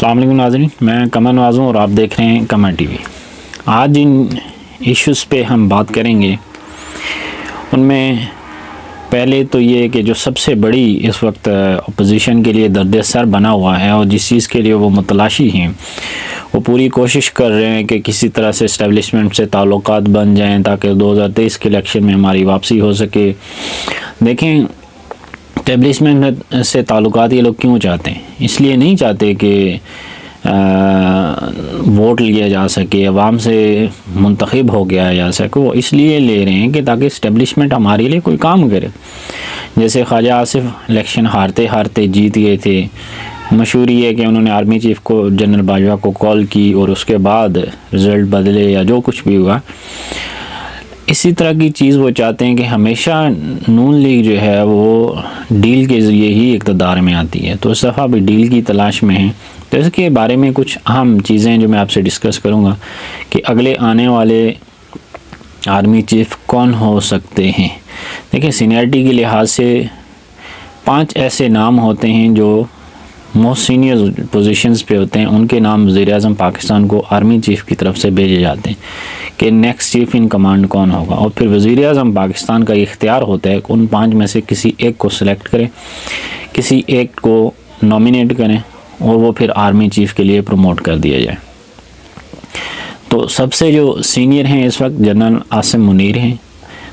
अस्सलाम वालेकुम नाज़रीन, मैं कमर नवाज़ हूँ और आप देख रहे हैं कमर टीवी। आज जिन इश्यूज़ पे हम बात करेंगे उनमें पहले तो ये कि जो सबसे बड़ी इस वक्त अपोजिशन के लिए दर्द सर बना हुआ है और जिस चीज़ के लिए वो मुतलाशी हैं, वो पूरी कोशिश कर रहे हैं कि किसी तरह से इस्टेब्लिशमेंट से ताल्लुकात बन जाएं ताकि 2023 के इलेक्शन में हमारी वापसी हो सके। देखें, इस्टेब्लिशमेंट से ताल्लुकात ये लोग क्यों चाहते हैं? इसलिए नहीं चाहते कि वोट लिया जा सके, अवाम से मुंतखब हो गया जा सके। वो इसलिए ले रहे हैं कि ताकि इस्टेब्लिशमेंट हमारे लिए कोई काम करे। जैसे ख्वाजा आसिफ इलेक्शन हारते हारते जीत गए थे। मशहूर ये है कि उन्होंने आर्मी चीफ को, जनरल बाजवा को कॉल की और उसके बाद रिज़ल्ट बदले या जो कुछ भी हुआ। इसी तरह की चीज़ वो चाहते हैं कि हमेशा नून लीग जो है वो डील के ज़रिए ही इक़्तिदार में आती है, तो इस दफ़ा भी डील की तलाश में है। तो इसके बारे में कुछ अहम चीज़ें जो मैं आपसे डिस्कस करूँगा कि अगले आने वाले आर्मी चीफ कौन हो सकते हैं। देखिए, सीनियरिटी के लिहाज से 5 ऐसे नाम होते हैं जो मोस्ट सीनियर पोजीशंस पे होते हैं। उनके नाम वज़ीर-ए-आज़म पाकिस्तान को आर्मी चीफ़ की तरफ से भेजे जाते हैं कि नेक्स्ट चीफ इन कमांड कौन होगा, और फिर वज़ीर-ए-आज़म पाकिस्तान का इख्तियार होता है कि उन 5 में से किसी एक को सिलेक्ट करें, किसी एक को नॉमिनेट करें और वो फिर आर्मी चीफ़ के लिए प्रमोट कर दिया जाए। तो सबसे जो सीनियर हैं इस वक्त जनरल आसिम मुनीर हैं।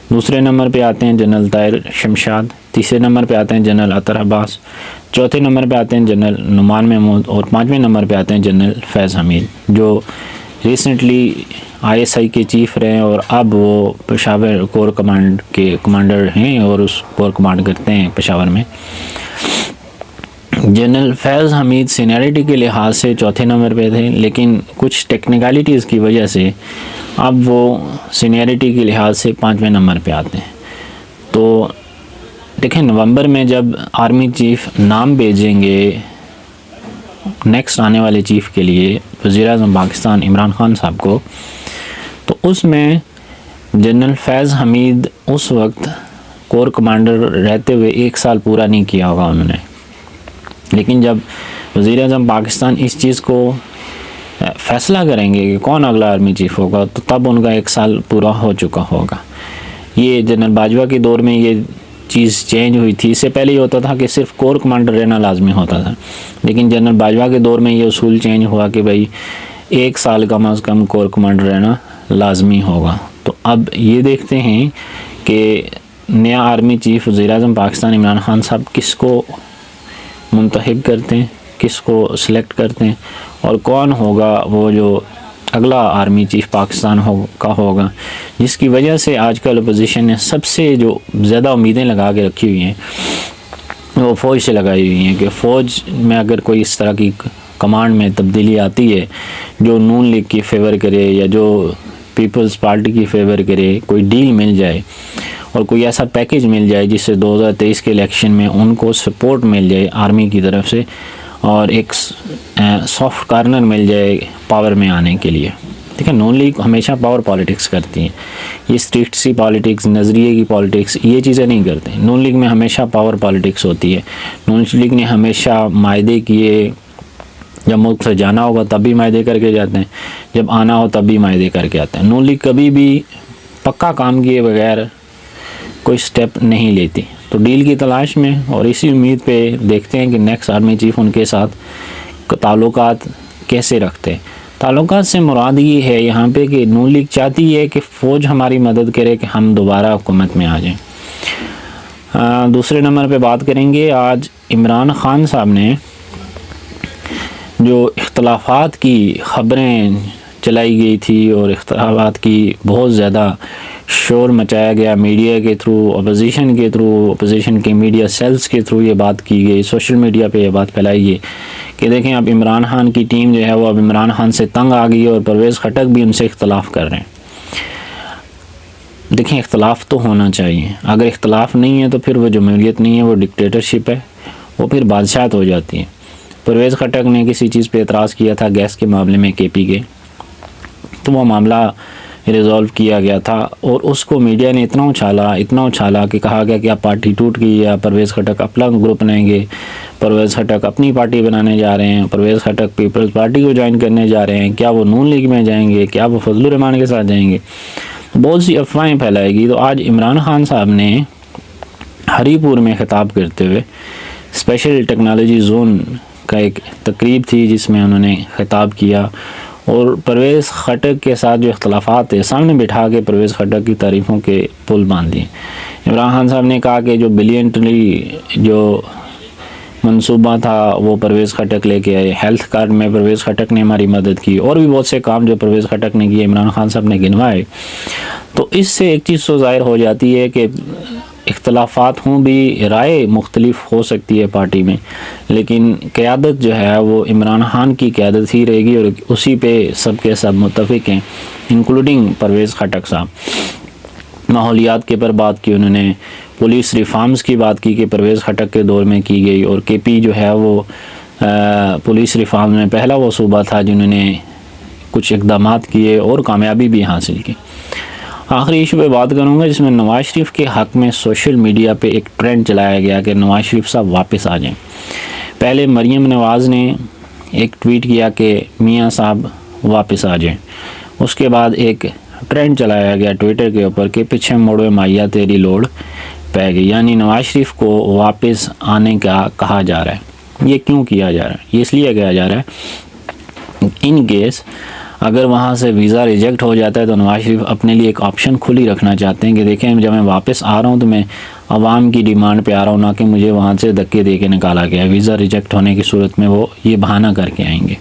दूसरे नंबर पे आते हैं जनरल ताहिर शमशाद। तीसरे नंबर पे आते हैं जनरल अतर अब्बास। चौथे नंबर पे आते हैं जनरल नुमान महमूद और 5वें नंबर पे आते हैं जनरल फैज़ हमीद, जो रिसेंटली ISI के चीफ़ रहे और अब वो पेशावर कोर कमांड के कमांडर हैं और उस कोर कमांड करते हैं पेशावर में। जनरल फैज़ हमीद सीनियरिटी के लिहाज से चौथे नंबर पे थे, लेकिन कुछ टेक्निकलिटीज़ की वजह से अब वो सीनियरिटी के लिहाज से 5वें नंबर पे आते हैं। तो देखें, नवंबर में जब आर्मी चीफ़ नाम भेजेंगे नेक्स्ट आने वाले चीफ़ के लिए वज़ीर-ए-आज़म पाकिस्तान इमरान खान साहब को, तो उसमें जनरल फैज़ हमीद उस वक्त कोर कमांडर रहते हुए 1 साल पूरा नहीं किया होगा उन्होंने। लेकिन जब वज़ीर-ए-आज़म पाकिस्तान इस चीज़ को फ़ैसला करेंगे कि कौन अगला आर्मी चीफ़ होगा, तो तब उनका 1 साल पूरा हो चुका होगा। ये जनरल बाजवा के दौर में ये चीज़ चेंज हुई थी। इससे पहले ये होता था कि सिर्फ कोर कमांडर रहना लाजमी होता था, लेकिन जनरल बाजवा के दौर में ये उसूल चेंज हुआ कि भाई 1 साल कम अज़ कम कोर कमांडर रहना लाजमी होगा। तो अब ये देखते हैं कि नया आर्मी चीफ़ वज़ीर-ए-आज़म पाकिस्तान इमरान खान साहब किसको मुंतखब करते हैं, किसको सिलेक्ट करते हैं और कौन होगा वो जो अगला आर्मी चीफ़ पाकिस्तान होगा, जिसकी वजह से आजकल अपोजिशन ने सबसे जो ज़्यादा उम्मीदें लगा के रखी हुई हैं वो फ़ौज से लगाई हुई हैं कि फ़ौज में अगर कोई इस तरह की कमांड में तब्दीली आती है जो नून लीग की फेवर करे या जो पीपल्स पार्टी की फेवर करे, कोई डील मिल जाए और कोई ऐसा पैकेज मिल जाए जिससे 2023 के इलेक्शन में उनको सपोर्ट मिल जाए आर्मी की तरफ से और एक सॉफ्ट कॉर्नर मिल जाए पावर में आने के लिए। ठीक है, नून लीग हमेशा पावर पॉलिटिक्स करती है। ये स्ट्रिक्ट सी पॉलिटिक्स, नज़रिए की पॉलिटिक्स, ये चीज़ें नहीं करते। नून लीग में हमेशा पावर पॉलिटिक्स होती है। नून लीग ने हमेशा मायदे किए, जब मुल्क से जाना होगा तब भी मायदे करके जाते हैं, जब आना हो तब भी मायदे करके आते हैं। नून लीग कभी भी पक्का काम किए बगैर कोई स्टेप नहीं लेती। तो डील की तलाश में और इसी उम्मीद पे देखते हैं कि नेक्स्ट आर्मी चीफ़ उनके साथ ताल्लुकात कैसे रखते हैं। ताल्लुकात से मुराद ये है यहाँ पे कि नून लीग चाहती है कि फ़ौज हमारी मदद करे कि हम दोबारा हुकूमत में आ जाएं। दूसरे नंबर पे बात करेंगे। आज इमरान खान साहब ने जो इख्तलाफात की ख़बरें चलाई गई थी और इख्तलाफात की बहुत ज़्यादा शोर मचाया गया मीडिया के थ्रू, अपोजिशन के थ्रू, अपोजिशन के मीडिया सेल्स के थ्रू ये बात की गई, सोशल मीडिया पे ये बात फैलाई गई कि देखें अब इमरान खान की टीम जो है वो अब इमरान खान से तंग आ गई है और परवेज़ खटक भी उनसे इख्तलाफ कर रहे हैं। देखें, इख्तलाफ तो होना चाहिए। अगर इख्तलाफ नहीं है तो फिर वो जमहूरियत नहीं है, वो डिक्टेटरशिप है, वो फिर बादशाहत हो जाती है। परवेज़ खटक ने किसी चीज़ पे एतराज़ किया था गैस के मामले में KP के, तो वो मामला रिज़ॉल्व किया गया था, और उसको मीडिया ने इतना उछाला कि कहा गया कि अब पार्टी टूट गई है, परवेज़ खटक अपना ग्रुप बनाएंगे, परवेज़ खटक अपनी पार्टी बनाने जा रहे हैं, परवेज़ खटक पीपल्स पार्टी को ज्वाइन करने जा रहे हैं, क्या वो नून लीग में जाएंगे, क्या वो फजलुर रहमान के साथ जाएंगे, बहुत सी अफवाहें फैलाएगी। तो आज इमरान खान साहब ने हरीपुर में खिताब करते हुए, स्पेशल टेक्नोलॉजी जोन का एक तकरीब थी जिसमें उन्होंने खिताब किया, और परवेज़ खटक के साथ जो इख्तलाफात है सामने बिठा के परवेज़ खटक की तारीफ़ों के पुल बांध दिए। इमरान खान साहब ने कहा कि जो बिलियनरी जो मंसूबा था वो परवेज़ खटक लेके आए, हेल्थ कार्ड में परवेज़ खटक ने हमारी मदद की, और भी बहुत से काम जो परवेज़ खटक ने किए इमरान खान साहब ने गिनवाए। तो इससे एक चीज़ तो ज़ाहिर हो जाती है कि इख्तलाफात हों भी, राय मुख्तलिफ हो सकती है पार्टी में, लेकिन क़यादत जो है वो इमरान खान की क़यादत ही रहेगी, और उसी पे सब के सब मुत्तफ़िक हैं, इंक्लूडिंग परवेज़ खटक साहब। माहौलियात के पर बात की उन्होंने, पुलिस रिफॉर्म्स की बात की कि परवेज़ खटक के दौर में की गई, और केपी जो है वो पुलिस रिफॉर्म में पहला वो सूबा था जिन्होंने कुछ इक़दामात किए और कामयाबी भी हासिल की। आखिरी इशू पे बात करूँगा जिसमें नवाज़ शरीफ के हक़ में सोशल मीडिया पे एक ट्रेंड चलाया गया कि नवाज़ शरीफ साहब वापस आ जाएं। पहले मरीम नवाज़ ने एक ट्वीट किया कि मियाँ साहब वापस आ जाएं, उसके बाद एक ट्रेंड चलाया गया ट्विटर के ऊपर कि पीछे मुड़े माया तेरी लोड़ पै गई, यानी नवाज़ शरीफ को वापस आने का कहा जा रहा है। ये क्यों किया जा रहा है? ये इसलिए किया जा रहा है इन केस अगर वहाँ से वीज़ा रिजेक्ट हो जाता है तो नवाज़ शरीफ अपने लिए एक ऑप्शन खुली रखना चाहते हैं कि देखें जब मैं वापस आ रहा हूँ तो मैं आवाम की डिमांड पे आ रहा हूँ, ना कि मुझे वहाँ से धक्के दे के निकाला गया। वीज़ा रिजेक्ट होने की सूरत में वो ये बहाना करके आएंगे।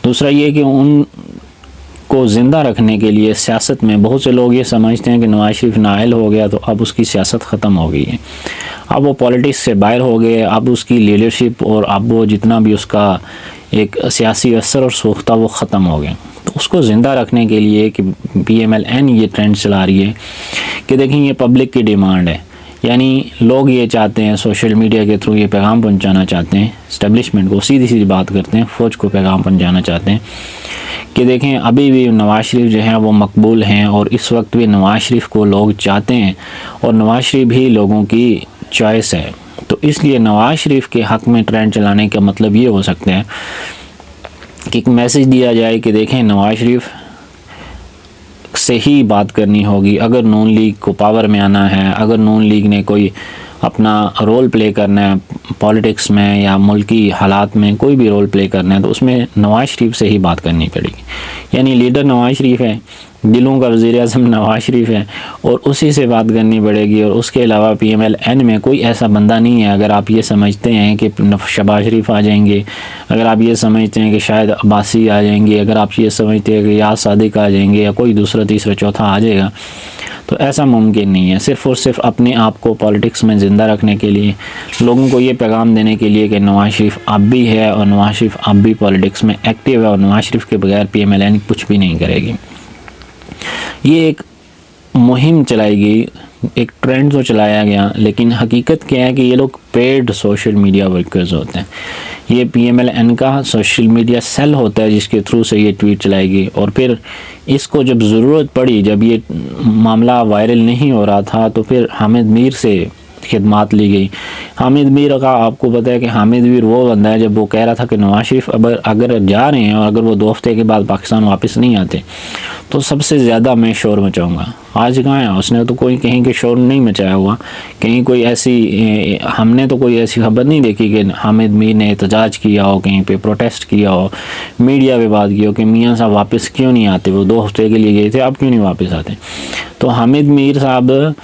दूसरा ये कि उनको ज़िंदा रखने के लिए सियासत में बहुत से लोग ये समझते हैं कि नवाज़ शरीफ नाअहल हो गया तो अब उसकी सियासत ख़त्म हो गई है, अब वो पॉलिटिक्स से बाहर हो गए, अब उसकी लीडरशिप और अब वो जितना भी उसका एक सियासी असर और सूख्ता वो ख़त्म हो गए। तो उसको ज़िंदा रखने के लिए कि PMLN ये ट्रेंड चला रही है कि देखें ये पब्लिक की डिमांड है, यानी लोग ये चाहते हैं, सोशल मीडिया के थ्रू ये पैगाम पहुंचाना चाहते हैं इस्टेब्लिशमेंट को, सीधी सीधी बात करते हैं, फ़ौज को पैगाम पहुंचाना चाहते हैं कि देखें अभी भी नवाज़ शरीफ जो हैं वो मकबूल हैं, और इस वक्त भी नवाज़ शरीफ को लोग चाहते हैं, और नवाज़ शरीफ भी लोगों की चॉइस है। तो इसलिए नवाज़ शरीफ के हक़ में ट्रेंड चलाने का मतलब ये हो सकता है कि एक मैसेज दिया जाए कि देखें नवाज़ शरीफ से ही बात करनी होगी अगर नून लीग को पावर में आना है, अगर नून लीग ने कोई अपना रोल प्ले करना है पॉलिटिक्स में या मुल्की हालात में कोई भी रोल प्ले करना है तो उसमें नवाज़ शरीफ से ही बात करनी पड़ेगी। यानी लीडर नवाज़ शरीफ है, दिलों का वज़ीर-ए-आज़म नवाज़ शरीफ है, और उसी से बात करनी पड़ेगी। और उसके अलावा PMLN में कोई ऐसा बंदा नहीं है। अगर आप ये समझते हैं कि शहबाज शरीफ आ जाएंगे, अगर आप ये समझते हैं कि शायद अब्बासी आ जाएंगे, अगर आप ये समझते हैं कि याद सादिक आ जाएंगे या कोई दूसरा तीसरा चौथा आ जाएगा, तो ऐसा मुमकिन नहीं है। सिर्फ़ और सिर्फ अपने आप को पॉलिटिक्स में ज़िंदा रखने के लिए, लोगों को ये पैगाम देने के लिए कि नवाज़ शरीफ अब भी है और नवाज़ शरीफ अब भी पॉलिटिक्स में एक्टिव है और नवाज़ शरीफ के बगैर PMLN कुछ भी नहीं करेगी। ये एक मुहिम चलाई गई, एक ट्रेंड जो चलाया गया, लेकिन हकीकत क्या है कि ये लोग पेड सोशल मीडिया वर्कर्स होते हैं। ये PMLN का सोशल मीडिया सेल होता है जिसके थ्रू से ये ट्वीट चलाएगी, और फिर इसको जब ज़रूरत पड़ी, जब ये मामला वायरल नहीं हो रहा था, तो फिर हामिद मीर से खिदमात ली गई। हामिद मीर का आपको पता है कि हामिद मीर वो बंदा है जब वो कह रहा था कि नवाज़ शरीफ अगर जा रहे हैं और अगर वो 2 हफ्ते के बाद पाकिस्तान वापस नहीं आते तो सबसे ज़्यादा मैं शोर मचाऊंगा। आज कहाँ है उसने? तो कोई कहीं के शोर नहीं मचाया हुआ, कहीं कोई ऐसी हमने तो कोई ऐसी खबर नहीं देखी कि हामिद मीर ने एहतजाज किया हो, कहीं पे प्रोटेस्ट किया हो, मीडिया पे बात की हो कि मियाँ साहब वापस क्यों नहीं आते, वो 2 हफ्ते के लिए गए थे, अब क्यों नहीं वापस आते। तो हामिद मीर साहब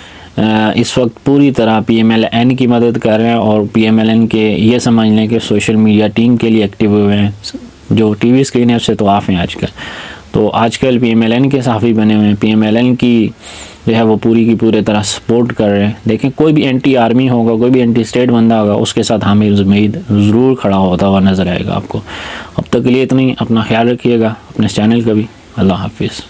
इस वक्त पूरी तरह PMLN की मदद कर रहे हैं, और PMLN के ये समझ लें कि सोशल मीडिया टीम के लिए एक्टिव हुए हैं। जो TV स्क्रीन है उससे तो ऑफ हैं आजकल, तो आजकल PMLN के सहाफ़ी बने हुए हैं, PMLN की जो है वो पूरी की पूरी तरह सपोर्ट कर रहे हैं। देखें कोई भी एंटी आर्मी होगा, कोई भी एंटी स्टेट बंदा होगा, उसके साथ हामिद मीर ज़रूर खड़ा होता हुआ नज़र आएगा आपको। अब तक के लिए इतना ही, अपना ख्याल रखिएगा, अपने चैनल का भी। अल्लाह हाफिज़।